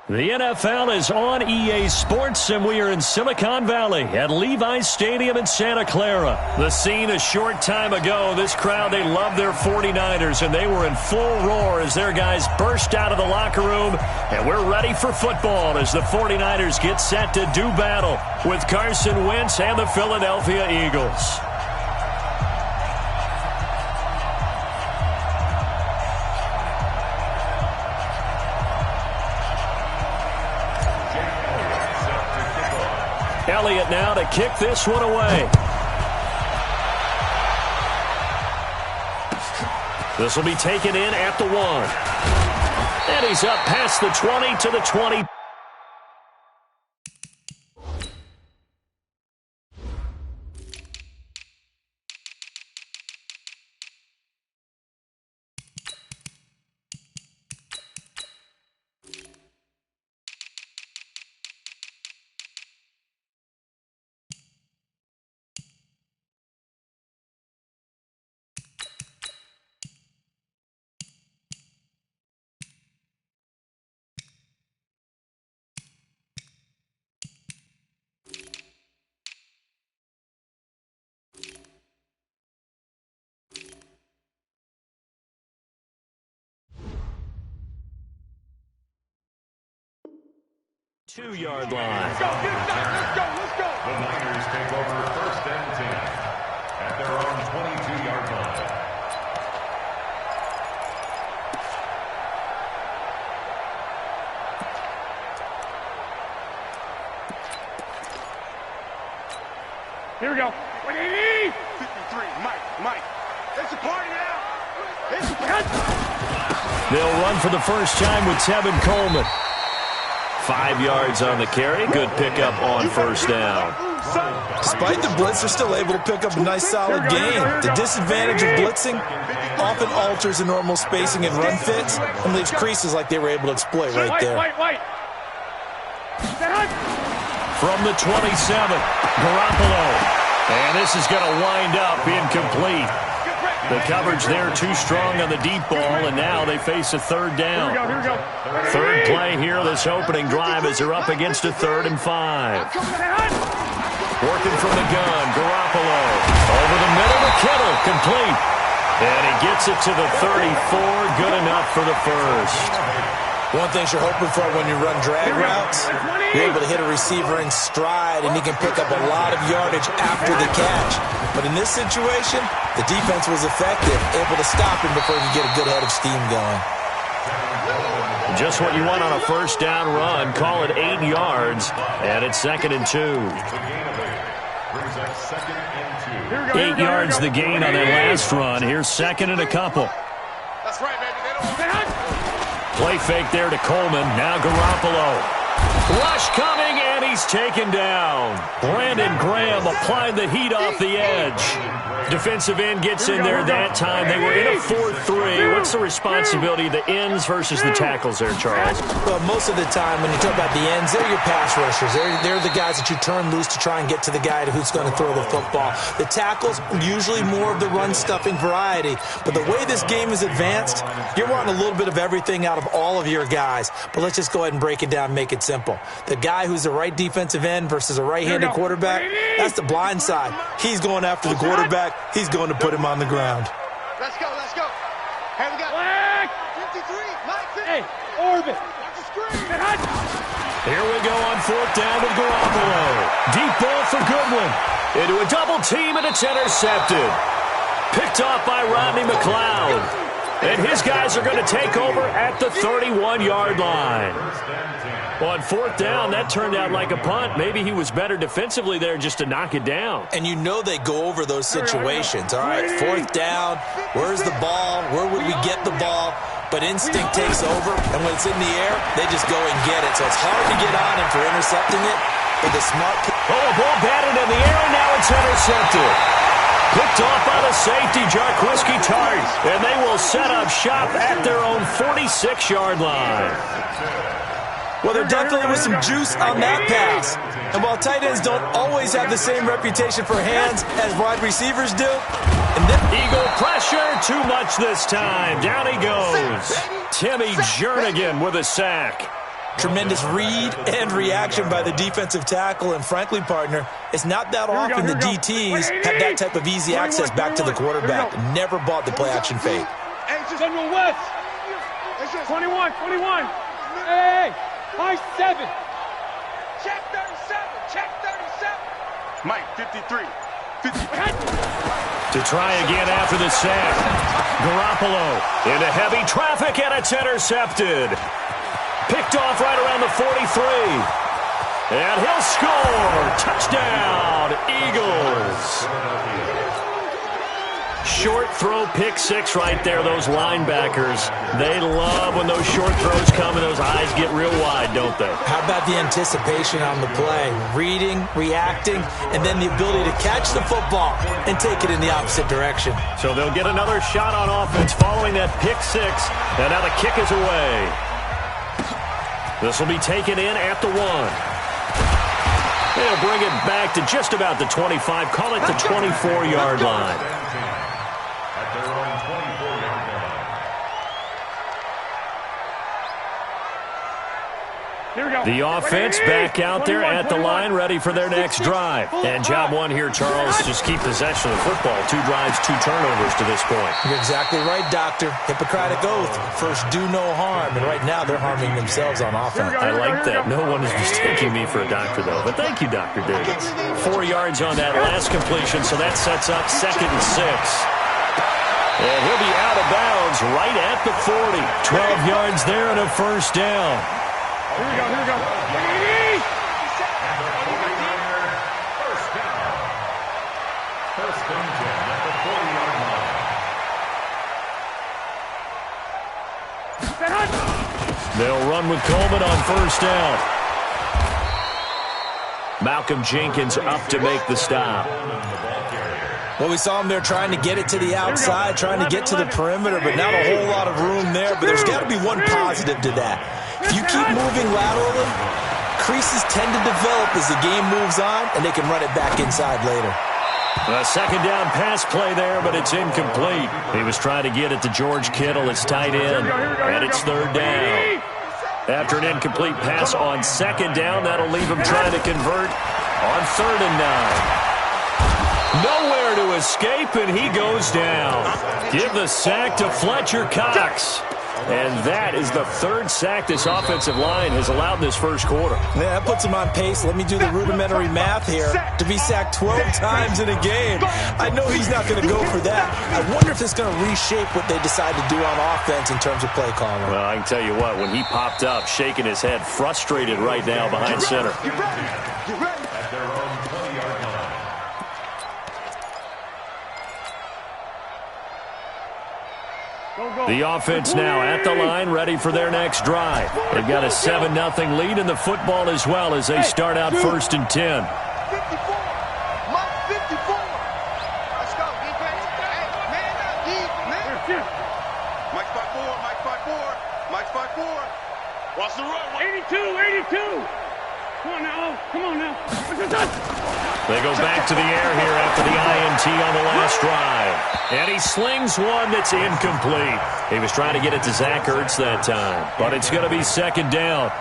The NFL is on EA Sports, and we are in Silicon Valley at Levi's Stadium in Santa Clara. The scene a short time ago, this crowd, they love their 49ers, and they were in full roar as their guys burst out of the locker room, and we're ready for football as the 49ers get set to do battle with Carson Wentz and the Philadelphia Eagles. Elliott now to kick this one away. This will be taken in at the 1. And he's up past the 20 to the 20. Two-yard line. Let's go. The Niners take over 1st and 10 at their own 22-yard line. Here we go. 53, Mike. It's a party now. They'll run for the first time with Tevin Coleman. 5 yards on the carry. Good pickup on first down. Despite the blitz, they're still able to pick up a nice solid gain. The disadvantage of blitzing often alters the normal spacing and run fits and leaves creases like they were able to exploit right there. From the 27, Garoppolo. And this is going to wind up incomplete. The coverage there too strong on the deep ball, and now they face a third down. Here we go. Third play here, this opening drive as they're up against a 3rd and 5. Working from the gun, Garoppolo. Over the middle to Kittle, complete. And he gets it to the 34, good enough for the first. One thing you're hoping for when you run drag routes, you're able to hit a receiver in stride, and he can pick up a lot of yardage after the catch. But in this situation, the defense was effective, able to stop him before he could get a good head of steam going. Just what you want on a first down run. Call it 8 yards, and it's 2nd and 2. 8 yards the gain on that last run. Here's 2nd and a couple. That's right, baby. They don't... Play fake there to Coleman. Now Garoppolo. Rush coming, and he's taken down. Brandon Graham applied the heat off the edge. Defensive end gets in there that time. They were in a 4-3. What's the responsibility of the ends versus the tackles there, Charles? Well, most of the time when you talk about the ends, they're your pass rushers. They're the guys that you turn loose to try and get to the guy who's going to throw the football. The tackles, usually more of the run-stuffing variety. But the way this game is advanced, you're wanting a little bit of everything out of all of your guys. But let's just go ahead and break it down and make it simple. The guy who's the right defensive end versus a right-handed quarterback, that's the blind side. He's going after the quarterback. He's going to put him on the ground. Let's go. Hey, we got... Black. 53, Mike. Hey, orbit. Here we go on 4th down with Garoppolo. Deep ball for Goodwin. Into a double team, and it's intercepted. Picked off by Rodney McLeod. And his guys are going to take over at the 31-yard line. On 4th down, that turned out like a punt. Maybe he was better defensively there just to knock it down. And you know they go over those situations. All right, 4th down, where's the ball? Where would we get the ball? But instinct takes over, and when it's in the air, they just go and get it. So it's hard to get on him for intercepting it, but the smart... Oh, a ball batted in the air, and now it's intercepted. Picked off by the safety, Jarquiski Tart, and they will set up shop at their own 46-yard line. Well, there definitely was some juice on that pass. And while tight ends don't always have the same reputation for hands as wide receivers do, and then Eagle pressure, too much this time. Down he goes. Timmy Jernigan with a sack. Tremendous read and reaction by the defensive tackle. And frankly, partner, it's not that often the DTs have that type of easy access back to the quarterback. Never bought the play action fade. General West. 21. Hey, high 7. Check 37. Mike, 53. To try again after the sack. Garoppolo into heavy traffic, and it's intercepted. Picked off right around the 43. And he'll score. Touchdown, Eagles. Short throw, pick six right there. Those linebackers, they love when those short throws come and those eyes get real wide, don't they? How about the anticipation on the play? Reading, reacting, and then the ability to catch the football and take it in the opposite direction. So they'll get another shot on offense following that pick six. And now the kick is away. This will be taken in at the 1. They'll bring it back to just about the 25. Call it the 24-yard line. At their own 24-yard line. Here we go. The offense back out there at the line, ready for their next drive. And job one here, Charles, just keep possession of the football. 2 drives, 2 turnovers to this point. You're exactly right, Doctor. Hippocratic oath. First, do no harm. And right now, they're harming themselves on offense. I like that. No one is mistaking me for a doctor, though. But thank you, Dr. Davis. 4 yards on that last completion, so that sets up 2nd and 6. And he'll be out of bounds right at the 40. 12 yards there and a first down. Here we go. And the 49er, first down. First and 10 at the 40-yard line. They'll run with Coleman on first down. Malcolm Jenkins up to make the stop. Well, we saw him there trying to get it to the outside, trying to get to the perimeter, but not a whole lot of room there. But there's got to be one positive to that. If you keep moving laterally, creases tend to develop as the game moves on, and they can run it back inside later. A second down pass play there, but it's incomplete. He was trying to get it to George Kittle, his tight end, and it's 3rd down. After an incomplete pass on 2nd down, that'll leave him trying to convert on 3rd and 9. Nowhere to escape, and he goes down. Give the sack to Fletcher Cox. And that is the 3rd sack this offensive line has allowed in this first quarter. Yeah, that puts him on pace. Let me do the rudimentary math here. To be sacked 12 times in a game, I know he's not going to go for that. I wonder if it's going to reshape what they decide to do on offense in terms of play calling. Well, I can tell you what, when he popped up, shaking his head, frustrated right now behind center. At their own 20-yard line. The offense now at the line, ready for their next drive. They've got a 7-0 lead in the football as well as they start out 1st and 10. 54. Mike, 54. Let's go, defense. Hey, man up, man. Mike 5-4, Mike 5-4, Mike 5-4. Watch the run. 82. Come on now. They go back to the air here after the INT on the last drive. And he slings one that's incomplete. He was trying to get it to Zach Ertz that time, but it's going to be 2nd down.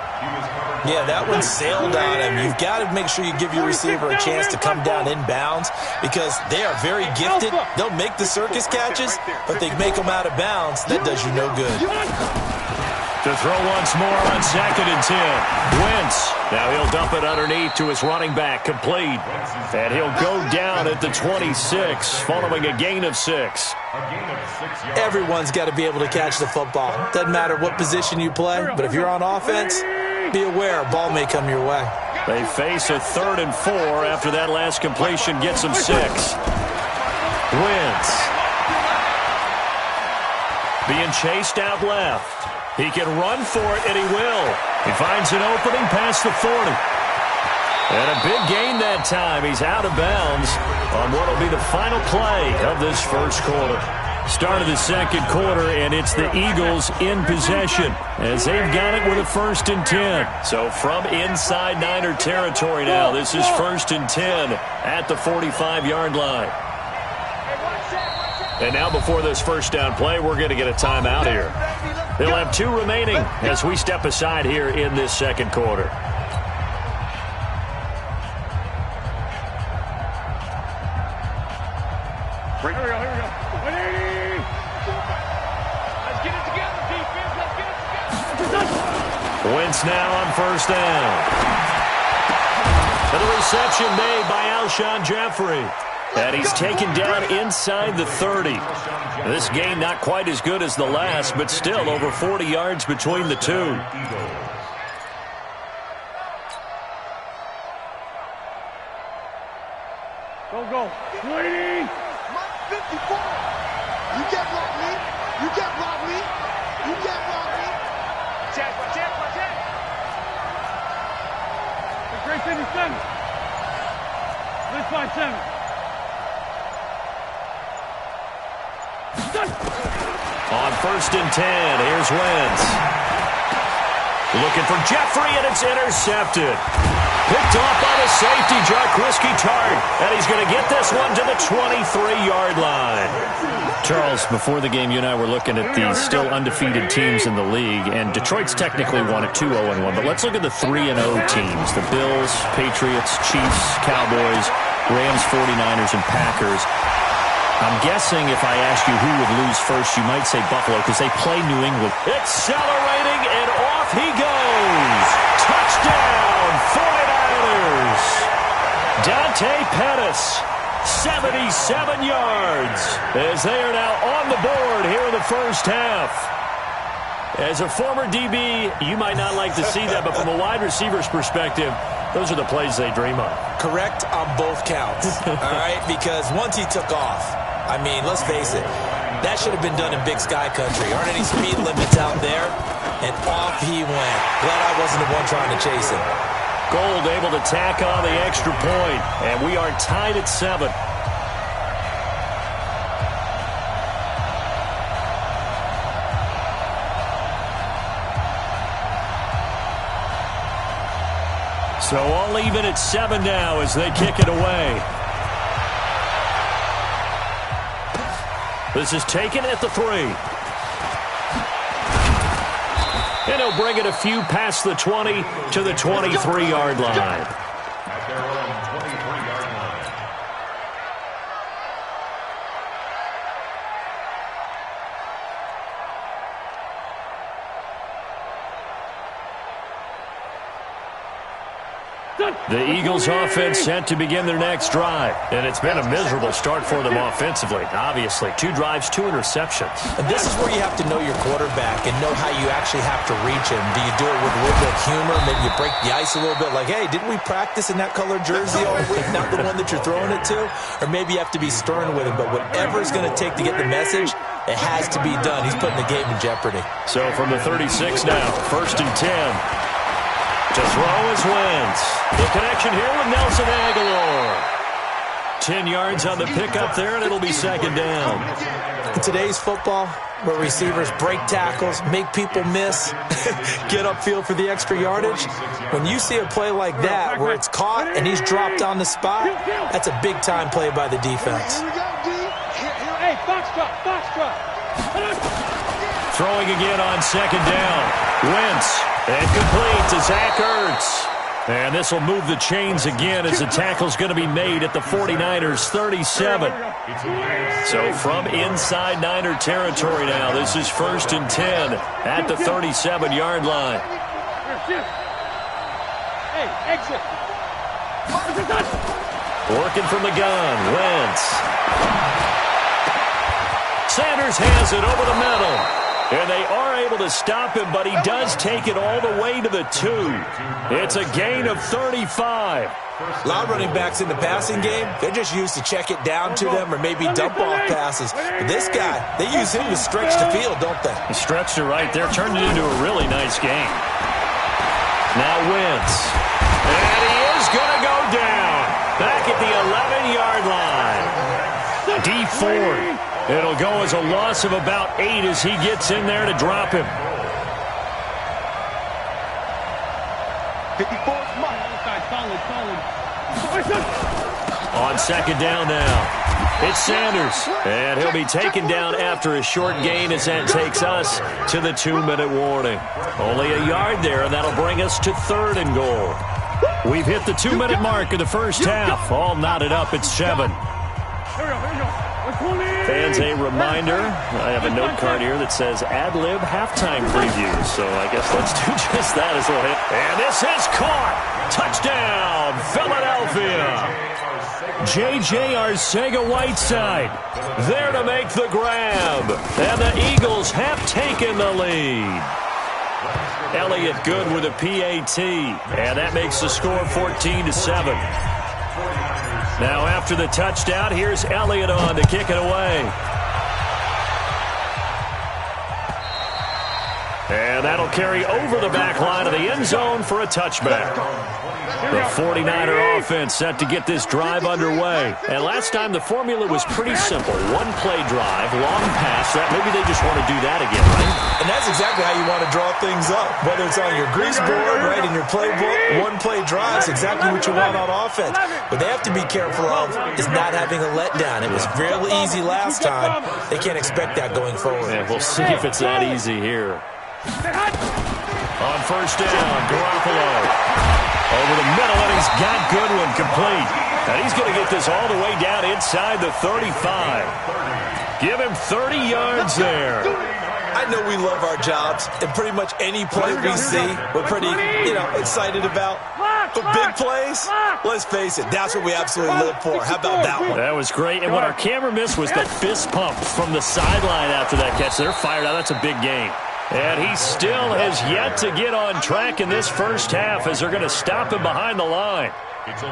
Yeah, that one sailed on him. You've got to make sure you give your receiver a chance to come down inbounds because they are very gifted. They'll make the circus catches, but they make them out of bounds. That does you no good. To throw once more on 2nd and 10. Wentz. Now he'll dump it underneath to his running back. Complete. And he'll go down at the 26 following a gain of 6. Everyone's got to be able to catch the football. Doesn't matter what position you play, but if you're on offense, be aware a ball may come your way. They face a 3rd and 4 after that last completion gets them 6. Wentz. Being chased out left. He can run for it, and he will. He finds an opening past the 40. And a big gain that time. He's out of bounds on what will be the final play of this first quarter. Start of the 2nd quarter, and it's the Eagles in possession as they've got it with a 1st and 10. So from inside Niner territory now, this is 1st and 10 at the 45-yard line. And now before this first down play, we're going to get a timeout here. They'll have 2 remaining as we step aside here in this second quarter. Here we go. 180. Let's get it together, defense. Let's get it together. Wentz now on first down. And the reception made by Alshon Jeffrey. And he's taken down inside the 30. This game not quite as good as the last, but still over 40 yards between the two. Go. 20. 54. You can't block me. You can't block me. You can't block me. Check. Great 57. 657. On first and 10, here's Wentz. Looking for Jeffrey, and it's intercepted. Picked off by the safety, Jaquiski Tartt, and he's going to get this one to the 23-yard line. Charles, before the game, you and I were looking at the still undefeated teams in the league, and Detroit's technically won at 2-0-1, but let's look at the 3-0 teams. The Bills, Patriots, Chiefs, Cowboys, Rams, 49ers, and Packers. I'm guessing if I asked you who would lose first, you might say Buffalo because they play New England. Accelerating, and off he goes. Touchdown, 49ers. Dante Pettis, 77 yards, as they are now on the board here in the first half. As a former DB, you might not like to see that, but from a wide receiver's perspective, those are the plays they dream of. Correct on both counts, all right? Because once he took off, I mean, let's face it, that should have been done in Big Sky Country. Aren't any speed limits out there? And off he went. Glad I wasn't the one trying to chase him. Gold able to tack on the extra point, and we are tied at 7. So all even at 7 now as they kick it away. This is taken at the 3. And he'll bring it a few past the 20 to the 23-yard line. At their own 23-yard line. The Eagles offense set to begin their next drive. And it's been a miserable start for them offensively. Obviously, 2 drives, 2 interceptions. And this is where you have to know your quarterback and know how you actually have to reach him. Do you do it with a little bit of humor? Maybe you break the ice a little bit like, hey, didn't we practice in that colored jersey all week? Not the one that you're throwing it to? Or maybe you have to be stern with him. But whatever it's going to take to get the message, it has to be done. He's putting the game in jeopardy. So from the 36 now, first and 10. To throw is Wentz. The connection here with Nelson Aguilar. 10 yards on the pickup there, and it'll be second down. In today's football, where receivers break tackles, make people miss, get upfield for the extra yardage, when you see a play like that where it's caught and he's dropped on the spot, that's a big-time play by the defense. Hey, box drop. Throwing again on second down. Wentz, and complete to Zach Ertz. And this will move the chains again as the tackle's going to be made at the 49ers' 37. So from inside Niner territory now, this is first and 10 at the 37-yard line. Hey, exit. Working from the gun, Wentz. Sanders has it over the middle. And they are able to stop him, but he does take it all the way to the 2. It's a gain of 35. A lot of running backs in the passing game, they're just used to check it down to them or maybe dump off passes. But this guy, they use him to stretch the field, don't they? He stretched it right there, turned it into a really nice game. Now Wentz. And he is going to go down. Back at the 11-yard line. D Ford. It'll go as a loss of about 8 as he gets in there to drop him. 54 Solid. On second down now. It's Sanders, and he'll be taken down after a short gain as that takes us to the 2-minute warning. Only a yard there, and that'll bring us to 3rd and goal. We've hit the 2-minute mark of the first half. All knotted up at 7. Fans, a reminder, I have a note card here that says ad-lib halftime preview. So I guess let's do just that as well. And this is caught. Touchdown, Philadelphia. J.J. Arcega-Whiteside there to make the grab. And the Eagles have taken the lead. Elliott good with a PAT. And that makes the score 14-7. Now after the touchdown, here's Elliott on to kick it away. And that'll carry over the back line of the end zone for a touchback. The 49er offense set to get this drive underway. And last time the formula was pretty simple. One-play drive, long pass. Maybe they just want to do that again, right? And that's exactly how you want to draw things up. Whether it's on your grease board, right, in your playbook, one-play drive is exactly what you want on offense. What they have to be careful of is not having a letdown. It was real easy last time. They can't expect that going forward. Yeah, we'll see if it's that easy here. On first down, Garoppolo. Over the middle, and he's got Goodwin complete. And he's going to get this all the way down inside the 35. Give him 30 yards there. I know we love our jobs, and pretty much any play we see, we're pretty, excited about. But big plays, let's face it, that's what we absolutely live for. How about that one? That was great. And what our camera missed was the fist pump from the sideline after that catch. They're fired out. That's a big game. And he still has yet to get on track in this first half as they're going to stop him behind the line.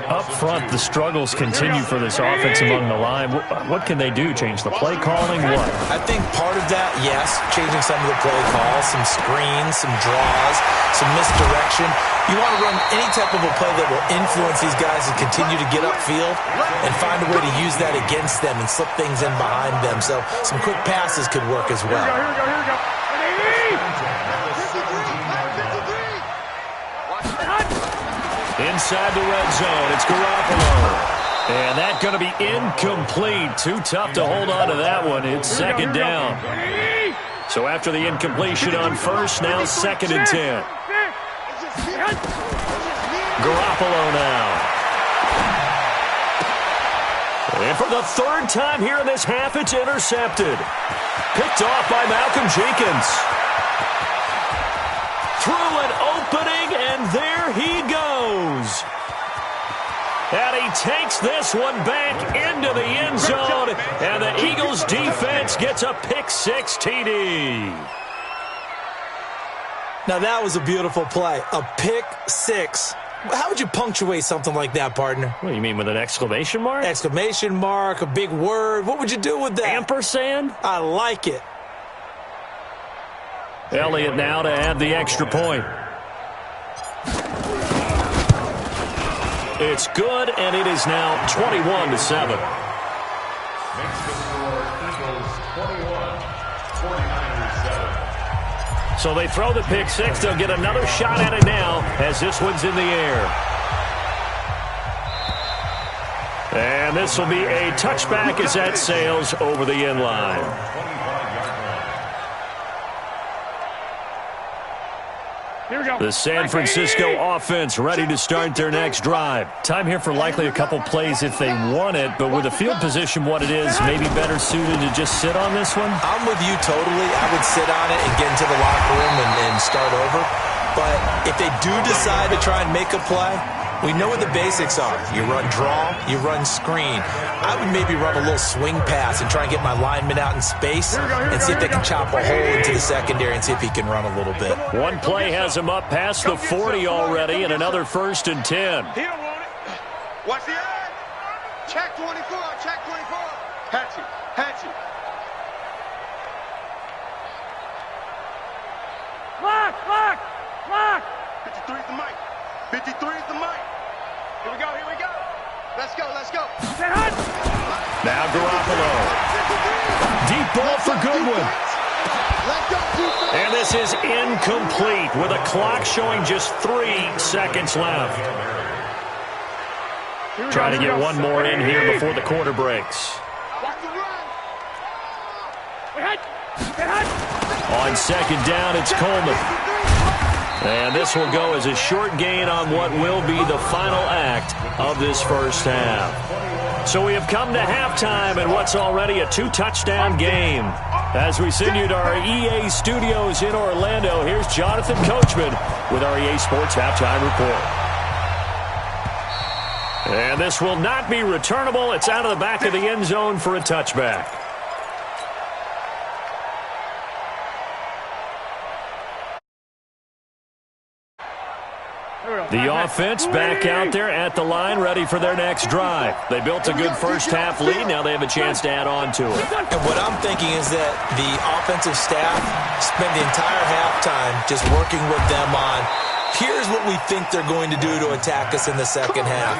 Up front, the struggles continue for this offense among the line. What can they do? Change the play calling? What? I think part of that, yes, changing some of the play calls, some screens, some draws, some misdirection. You want to run any type of a play that will influence these guys and continue to get upfield and find a way to use that against them and slip things in behind them. So some quick passes could work as well. Here we go. Inside the red zone, it's Garoppolo. And that's going to be incomplete. Too tough to hold on to that one. It's second down. So after the incompletion on first, now 2nd and 10. Garoppolo now. And for the 3rd time here in this half, it's intercepted. Picked off by Malcolm Jenkins. Through an opening, and there he goes. And he takes this one back into the end zone, and the Eagles defense gets a pick-6 TD. Now that was a beautiful play, a pick-6. How would you punctuate something like that, partner? What do you mean, with an exclamation mark? Exclamation mark, a big word. What would you do with that? Ampersand? I like it. Elliott now to add the extra point. It's good, and it is now 21-7. Makes the score Eagles 21, 49ers 7. So they throw the pick-6. They'll get another shot at it now as this one's in the air. And this will be a touchback as that sails over the end line. Here we go. The San Francisco offense ready to start their next drive. Time here for likely a couple plays if they want it, but with the field position what it is, maybe better suited to just sit on this one? I'm with you totally. I would sit on it and get into the locker room and start over. But if they do decide to try and make a play, we know what the basics are. You run draw, you run screen. I would maybe run a little swing pass and try and get my lineman out in space and see if they can chop a hole into the secondary and see if he can run a little bit. One play has him up past the 40 already, and another 1st and 10. He don't want it. Watch the eye. Check 24. Check 24. Hatchet. Lock. 53 is the mic. 53 is the mic. Here we go. Let's go. Now Garoppolo. Deep ball for Goodwin. Let's go, defense. And this is incomplete with a clock showing just 3 seconds left. Trying to get one more in here before the quarter breaks. On second down, it's Coleman. And this will go as a short gain on what will be the final act of this first half. So we have come to halftime in what's already a 2-touchdown game. As we send you to our EA studios in Orlando, here's Jonathan Coachman with our EA Sports Halftime Report. And this will not be returnable. It's out of the back of the end zone for a touchback. The offense back out there at the line, ready for their next drive. They built a good first-half lead. Now they have a chance to add on to it. And what I'm thinking is that the offensive staff spent the entire halftime just working with them on, here's what we think they're going to do to attack us in the second half.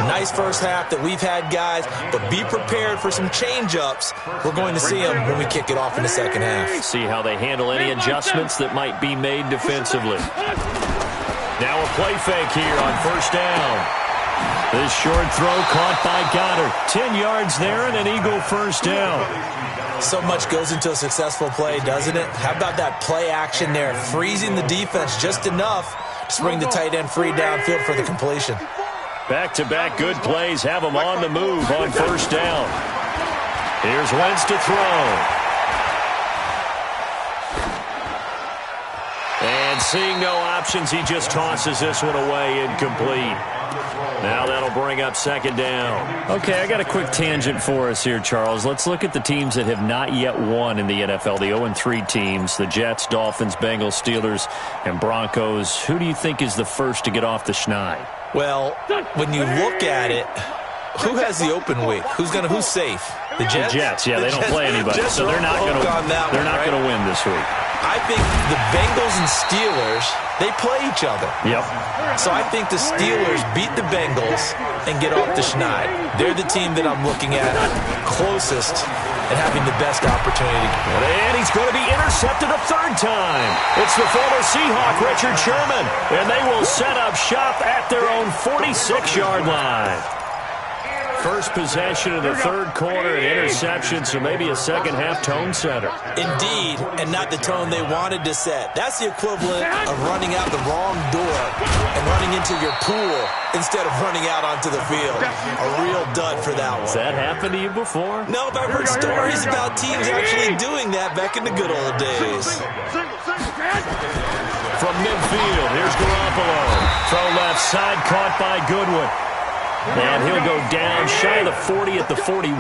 Nice first half that we've had, guys, but be prepared for some change-ups. We're going to see them when we kick it off in the second half. See how they handle any adjustments that might be made defensively. Now a play fake here on first down. This short throw caught by Goddard. 10 yards there and an Eagle first down. So much goes into a successful play, doesn't it? How about that play action there? Freezing the defense just enough to bring the tight end free downfield for the completion. Back-to-back good plays have them on the move on first down. Here's Wentz to throw. And seeing no options, he just tosses this one away incomplete. Now that'll bring up second down. Okay, I got a quick tangent for us here, Charles. Let's look at the teams that have not yet won in the NFL, the 0-3 teams, the Jets, Dolphins, Bengals, Steelers, and Broncos. Who do you think is the first to get off the schneid? Well, when you look at it, who has the open week? Who's safe? The Jets? The Jets, yeah, they don't play anybody, so they're not going to win this week. I think the Bengals and Steelers, they play each other. Yep. So I think the Steelers beat the Bengals and get off the schneid. They're the team that I'm looking at closest and having the best opportunity. And he's going to be intercepted a third time. It's the former Seahawk, Richard Sherman, and they will set up shop at their own 46-yard line. First possession of the third quarter, an interception, so maybe a second-half tone setter. Indeed, and not the tone they wanted to set. That's the equivalent of running out the wrong door and running into your pool instead of running out onto the field. A real dud for that one. Has that happened to you before? No, but I've heard stories about teams actually doing that back in the good old days. From midfield, here's Garoppolo. Throw left side, caught by Goodwin. And he'll go down shy of the 40 at the 41.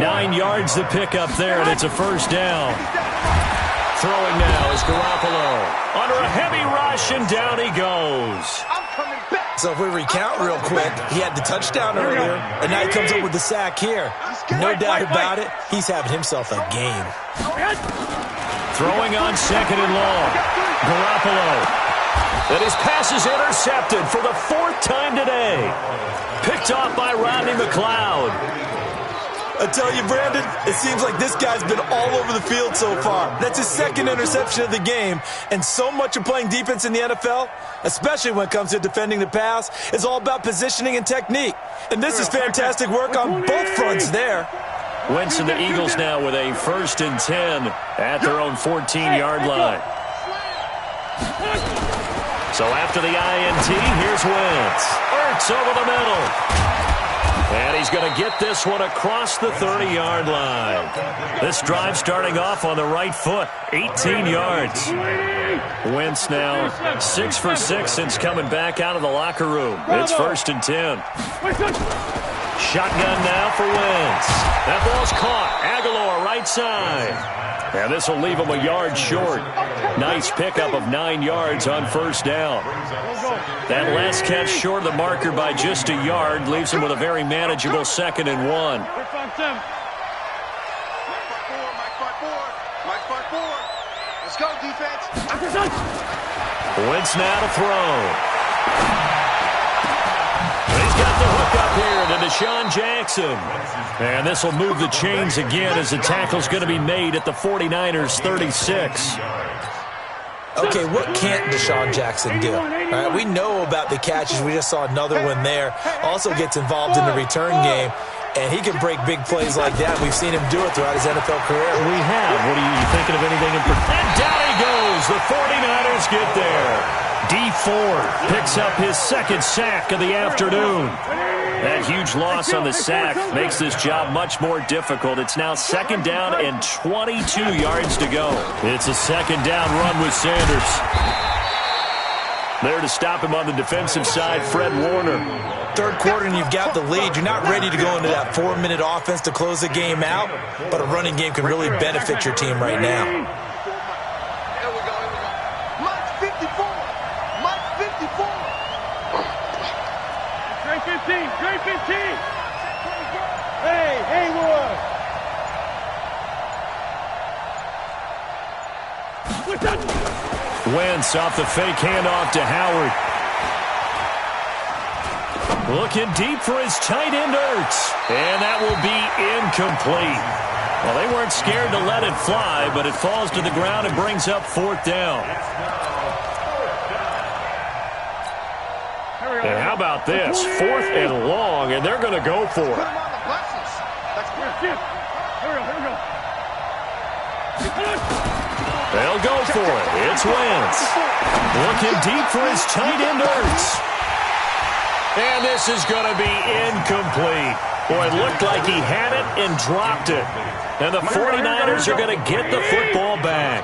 9 yards to pick up there, and it's a first down. Throwing now is Garoppolo. Under a heavy rush, and down he goes. So if we recount real quick, he had the touchdown earlier, and now he comes up with the sack here. No doubt about it, he's having himself a game. Throwing on second and long. Garoppolo. And his pass is intercepted for the fourth time today. Picked off by Rodney McLeod. I tell you, Brandon, it seems like this guy's been all over the field so far. That's his second interception of the game. And so much of playing defense in the NFL, especially when it comes to defending the pass, is all about positioning and technique. And this is fantastic work on both fronts there. Wentz and the Eagles now with a 1st and 10 at their own 14-yard line. So after the INT, here's Wentz. Ertz over the middle. And he's going to get this one across the 30-yard line. This drive starting off on the right foot, 18 yards. Wentz now 6 for 6 since coming back out of the locker room. It's 1st and 10. Shotgun now for Wentz. That ball's caught. Aguilar right side. And this will leave him a yard short. Nice pickup of 9 yards on first down. That last catch short of the marker by just a yard leaves him with a very manageable 2nd and 1. Let's go, defense. Wentz now to throw. He's got the hook up here to Deshaun Jackson. And this will move the chains again as the tackle's going to be made at the 49ers' 36. Okay, what can't Deshaun Jackson do? All right, we know about the catches. We just saw another one there. Also gets involved in the return game. And he can break big plays like that. We've seen him do it throughout his NFL career. We have. What are you thinking of anything in particular? And down he goes. The 49ers get there. Dee Ford picks up his second sack of the afternoon. That huge loss on the sack makes this job much more difficult. It's now second down and 22 yards to go. It's a second down run with Sanders. There to stop him on the defensive side, Fred Warner. Third quarter and you've got the lead. You're not ready to go into that 4-minute offense to close the game out, but a running game can really benefit your team right now. Here we go. March 54. March 54. Great 15. Great 15. Hey, Haywood. What's up? Wentz off the fake handoff to Howard. Looking deep for his tight end, Ertz. And that will be incomplete. Well, they weren't scared to let it fly, but it falls to the ground and brings up fourth down. And how about this? Fourth and long, and they're going to go for it. They'll go for it. It's Wentz. Looking deep for his tight end, Ertz. And this is going to be incomplete. Boy, it looked like he had it and dropped it. And the 49ers are going to get the football back.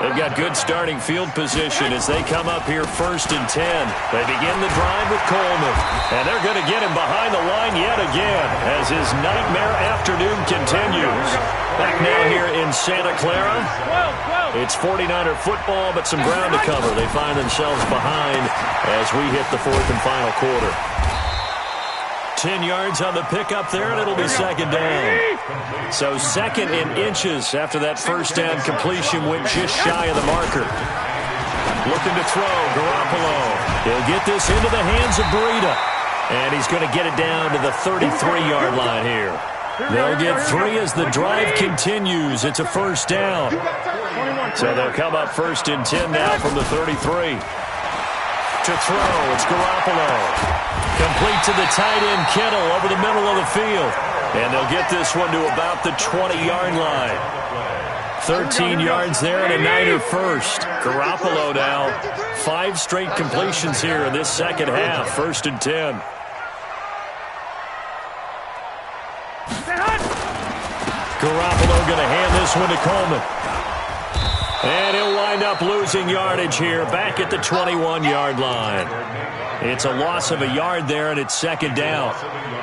They've got good starting field position as they come up here first and 10. They begin the drive with Coleman. And they're going to get him behind the line yet again as his nightmare afternoon continues. Back now here in Santa Clara. It's 49er football, but some ground to cover. They find themselves behind as we hit the fourth and final quarter. 10 yards on the pickup there, and it'll be second down. So second in inches after that first down completion went just shy of the marker. Looking to throw, Garoppolo. He'll get this into the hands of Breida. And he's going to get it down to the 33-yard line here. They'll get 3 as the drive continues. It's a first down. So they'll come up first and 10 now from the 33. To throw, it's Garoppolo. Complete to the tight end, Kittle, over the middle of the field. And they'll get this one to about the 20-yard line. 13 yards there and a Niner first. Garoppolo now. 5 straight completions here in this second half. First and 10. Garoppolo going to hand this one to Coleman. And he'll wind up losing yardage here back at the 21-yard line. It's a loss of a yard there, and it's second down.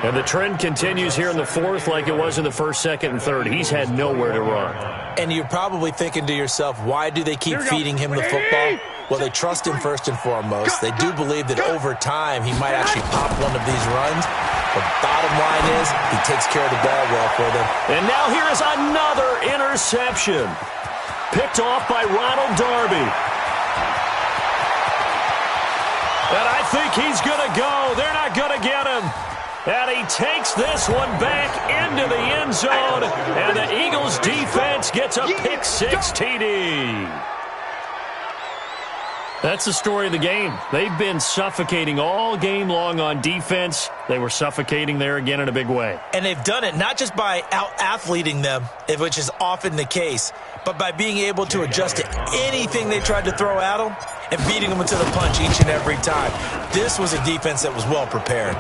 And the trend continues here in the fourth like it was in the first, second, and third. He's had nowhere to run. And you're probably thinking to yourself, why do they keep feeding him the football? Well, they trust him first and foremost. They do believe that over time he might actually pop one of these runs. The bottom line is he takes care of the ball well for them. And now here is another interception. Picked off by Ronald Darby. And I think he's going to go. They're not going to get him. And he takes this one back into the end zone. And the Eagles defense gets a pick-6 TD. That's the story of the game. They've been suffocating all game long on defense. They were suffocating there again in a big way. And they've done it not just by out-athleting them, which is often the case, but by being able to adjust to anything they tried to throw at them and beating them into the punch each and every time. This was a defense that was well prepared.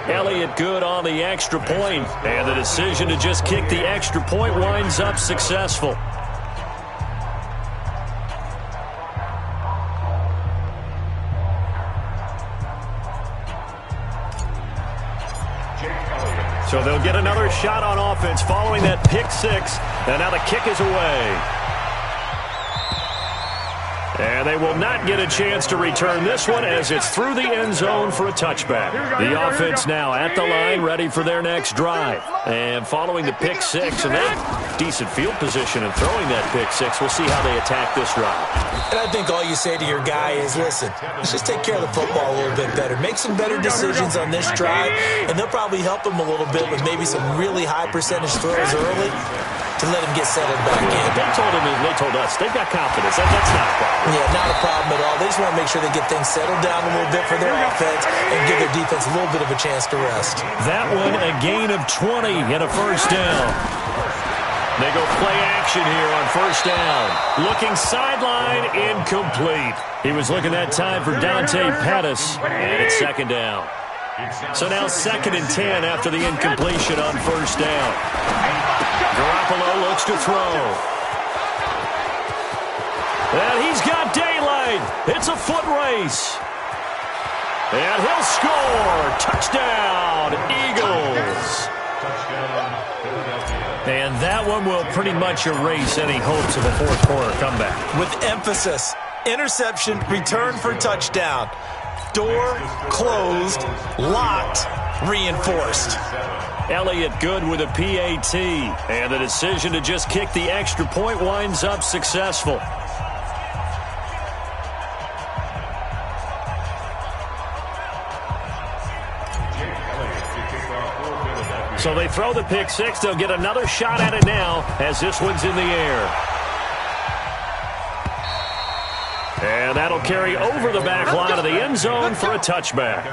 Elliott good on the extra point, and the decision to just kick the extra point winds up successful. So they'll get another shot on offense following that pick-6, and now the kick is away. And they will not get a chance to return this one as it's through the end zone for a touchback. The offense now at the line, ready for their next drive. And following the pick-6 and that decent field position and throwing that pick-6, we'll see how they attack this drive. And I think all you say to your guy is, listen, let's just take care of the football a little bit better. Make some better decisions on this drive, and they'll probably help him a little bit with maybe some really high percentage throws early. to let him get settled back in. They told him, and they told us, they've got confidence. That's not a problem. Yeah, not a problem at all. They just want to make sure they get things settled down a little bit for their offense and give their defense a little bit of a chance to rest. That one, a gain of 20 and a first down. They go play action here on first down. Looking sideline, incomplete. He was looking that time for Dante Pettis, and it's second down. So now 2nd and 10 after the incompletion on first down. Garoppolo looks to throw. And he's got daylight. It's a foot race. And he'll score. Touchdown, Eagles. And that one will pretty much erase any hopes of a fourth quarter comeback. With emphasis, interception, return for touchdown. Door closed, locked, reinforced. Elliott good with a PAT. And the decision to just kick the extra point winds up successful. So they throw the pick six. They'll get another shot at it now as this one's in the air. And that'll carry over the back line of the end zone for a touchback.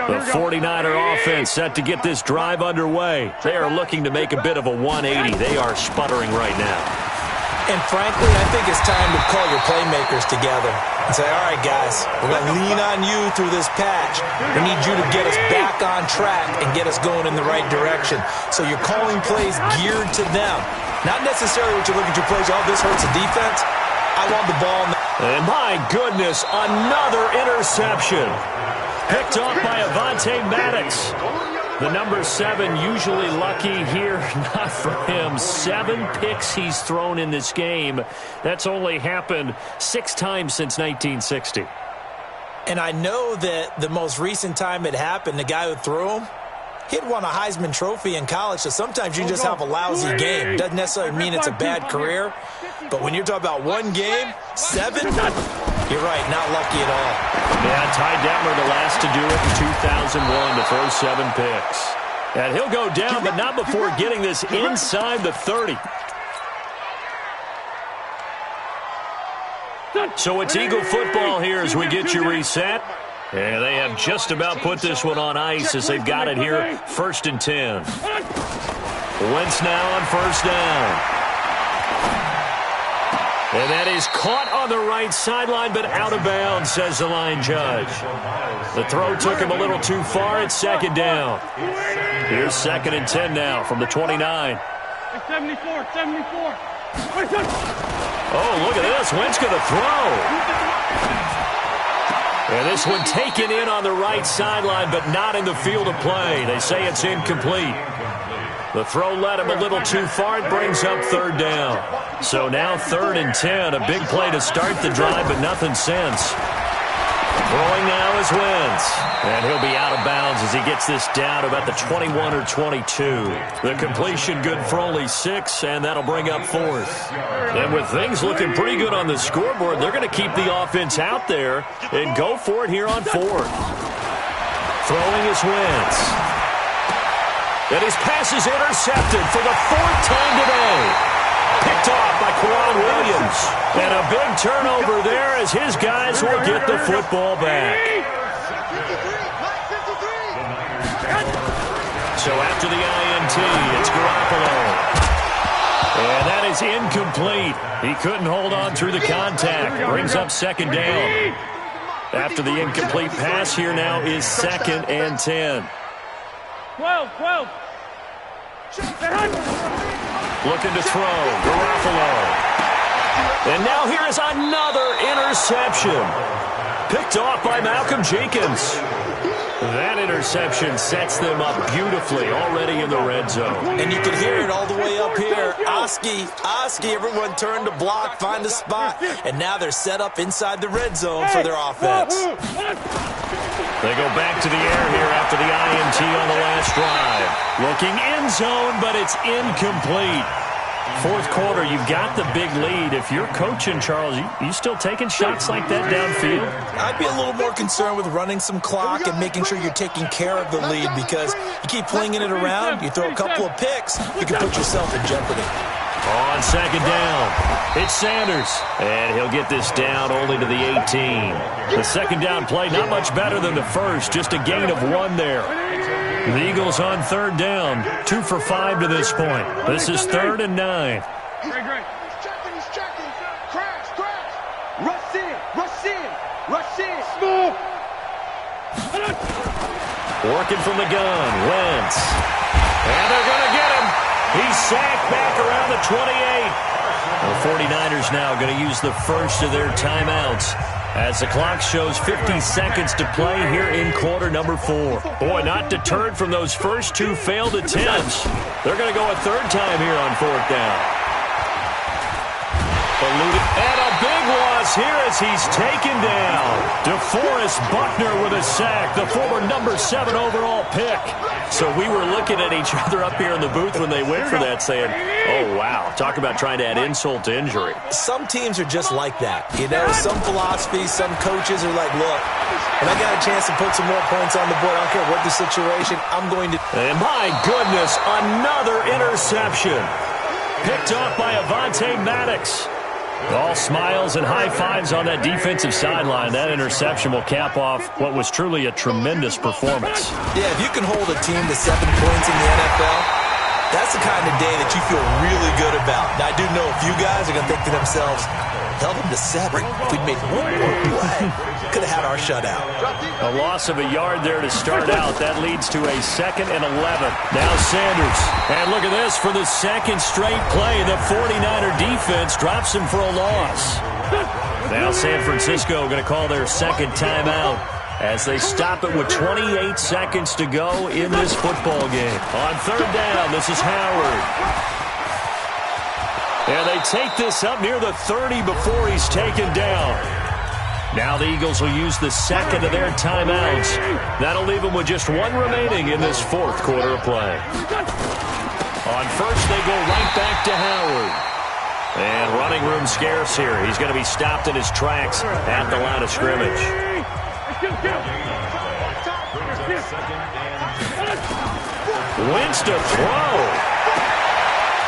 The 49er offense set to get this drive underway. They are looking to make a bit of a 180. They are sputtering right now. And frankly, I think it's time to call your playmakers together and say, all right, guys, we're going to lean on you through this patch. We need you to get us back on track and get us going in the right direction. So you're calling plays geared to them. Not necessarily what you're looking to plays, oh, this hurts the defense. I want the ball. And my goodness, another interception. Picked off by Avonte Maddox. The number 7 usually lucky here. Not for him. 7 picks he's thrown in this game. That's only happened 6 times since 1960. And I know that the most recent time it happened, the guy who threw him, he'd won a Heisman Trophy in college, so sometimes you just have a lousy game. Doesn't necessarily mean it's a bad career. But when you're talking about one game, 7, you're right, not lucky at all. Yeah, Ty Detmer, the last to do it in 2001 to throw 7 picks. And he'll go down, but not before getting this inside the 30. So it's Eagle football here as we get you reset. And they have just about put this one on ice as they've got it here, 1st and 10. Wentz now on first down. And that is caught on the right sideline, but out of bounds, says the line judge. The throw took him a little too far. It's 2nd down. Here's 2nd and 10 now from the 29. 74. Oh, look at this. Wentz going to throw. And this one taken in on the right sideline, but not in the field of play. They say it's incomplete. The throw led him a little too far. It brings up 3rd down. So now 3rd and 10. A big play to start the drive, but nothing since. Throwing now is Wentz. And he'll be out of bounds as he gets this down about the 21 or 22. The completion good for only 6, and that'll bring up 4th. And with things looking pretty good on the scoreboard, they're going to keep the offense out there and go for it here on 4th. Throwing is Wentz. And his pass is intercepted for the 4th time today. Picked off by Quan Williams. And a big turnover there as his guys will get the football back. So after the INT, it's Garoppolo. And that is incomplete. He couldn't hold on through the contact. Brings up 2nd down. After the incomplete pass, here now is 2nd and 10. 12. Looking to throw. Garoppolo. And now here is another interception. Picked off by Malcolm Jenkins. That interception sets them up beautifully already in the red zone. And you can hear it all the way up here. Oski, everyone turned to block, find a spot. And now they're set up inside the red zone for their offense. They go back to the air here after the INT on the last drive. Looking end zone, but it's incomplete. Fourth quarter, you've got the big lead. If you're coaching, Charles, you still taking shots like that downfield? I'd be a little more concerned with running some clock and making sure you're taking care of the lead, because you keep flinging it around, you throw a couple of picks, you can put yourself in jeopardy. On second down, it's Sanders, and he'll get this down only to the 18. The second down play, not much better than the first, just a gain of 1 there. The Eagles on third down, 2 for 5 to this point. This is 3rd and 9. He's checking. Crash. Rush in. Smooth. Working from the gun, Wentz. And they're going to get him. He's sacked back around the 28. The 49ers now going to use the first of their timeouts as the clock shows 50 seconds to play here in quarter number 4. Boy, not deterred from those first 2 failed attempts. They're going to go a third time here on 4th down. And a big loss here as he's taken down. DeForest Buckner with a sack, the former number 7 overall pick. So we were looking at each other up here in the booth when they went for that saying, oh, wow, talk about trying to add insult to injury. Some teams are just like that. You know, some philosophies, some coaches are like, look, when I got a chance to put some more points on the board, I don't care what the situation, I'm going to. And my goodness, another interception. Picked off by Avonte Maddox. All smiles and high fives on that defensive sideline. That interception will cap off what was truly a tremendous performance. Yeah, if you can hold a team to 7 points in the NFL, that's the kind of day that you feel really good about. Now, I do know a few guys are going to think to themselves, held them to 7. If we'd made 1 more play, could have had our shutout. A loss of a yard there to start out. That leads to a 2nd and 11. Now Sanders. And look at this. For the second straight play, the 49er defense drops him for a loss. Now San Francisco going to call their second timeout as they stop it with 28 seconds to go in this football game. On third down, this is Howard. And they take this up near the 30 before he's taken down. Now the Eagles will use the second of their timeouts. That'll leave them with just 1 remaining in this 4th quarter of play. On first, they go right back to Howard. And running room scarce here. He's going to be stopped in his tracks at the line of scrimmage. Wentz to throw.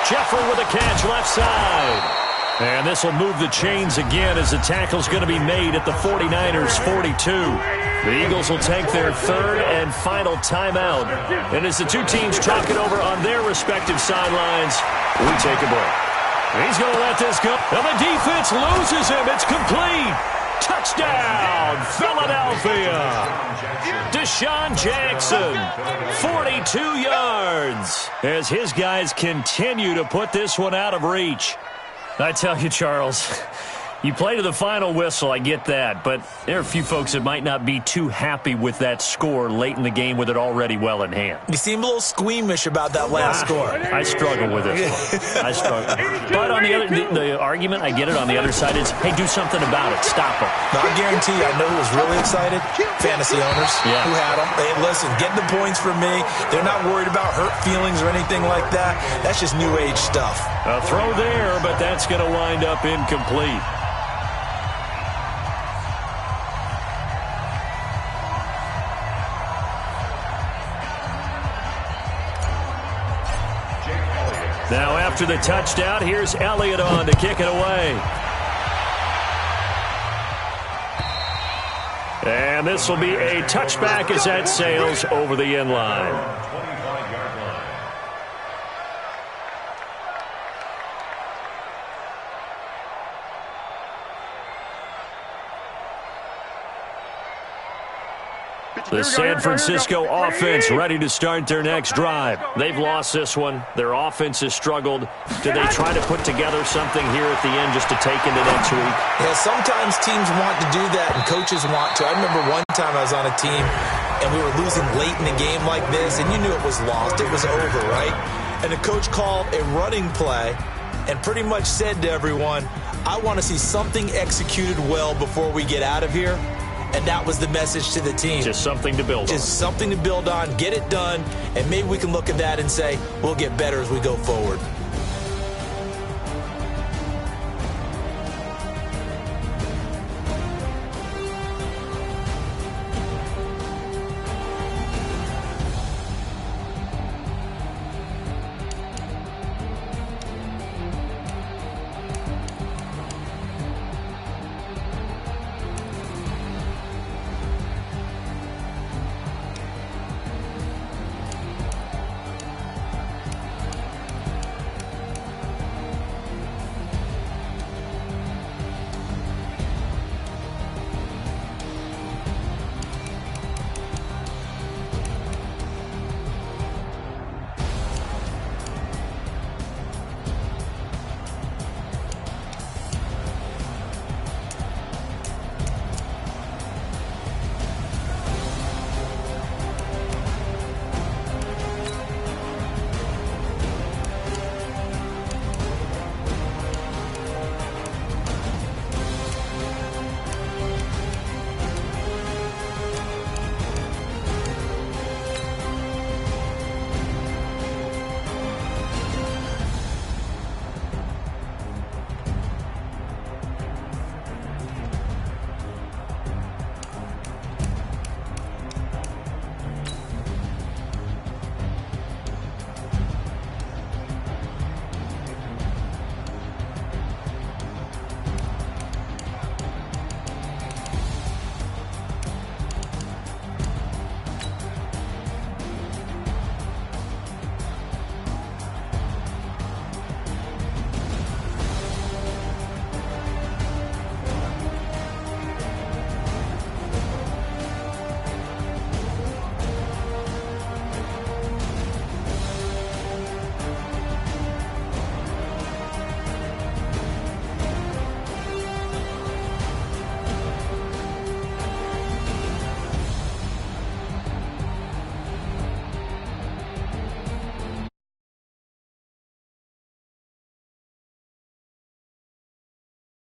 Jeffrey with a catch left side. And this will move the chains again as the tackle's going to be made at the 49ers' 42. The Eagles will take their 3rd and final timeout. And as the 2 teams talk it over on their respective sidelines, we take a break. He's going to let this go. And the defense loses him. It's complete. Touchdown, Philadelphia. Deshaun Jackson, 42 yards, as his guys continue to put this one out of reach. I tell you, Charles, you play to the final whistle, I get that, but there are a few folks that might not be too happy with that score late in the game with it already well in hand. You seem a little squeamish about that last score. I struggle with it. I struggle. But on the other, the argument, I get it, on the other side is, hey, do something about it. Stop them. Now, I guarantee you, I know who was really excited. Fantasy owners who had them. Hey, listen, get the points for me. They're not worried about hurt feelings or anything like that. That's just new age stuff. A throw there, but that's going to wind up incomplete. Now after the touchdown, here's Elliott on to kick it away. And this will be a touchback as that sails over the end line. The San Francisco offense ready to start their next drive. They've lost this one. Their offense has struggled. Do they try to put together something here at the end just to take into next week? Yeah, sometimes teams want to do that and coaches want to. I remember one time I was on a team and we were losing late in the game like this, and you knew it was lost. It was over, right? And the coach called a running play and pretty much said to everyone, I want to see something executed well before we get out of here. And that was the message to the team. Just something to build on. Just something to build on, get it done, and maybe we can look at that and say, we'll get better as we go forward.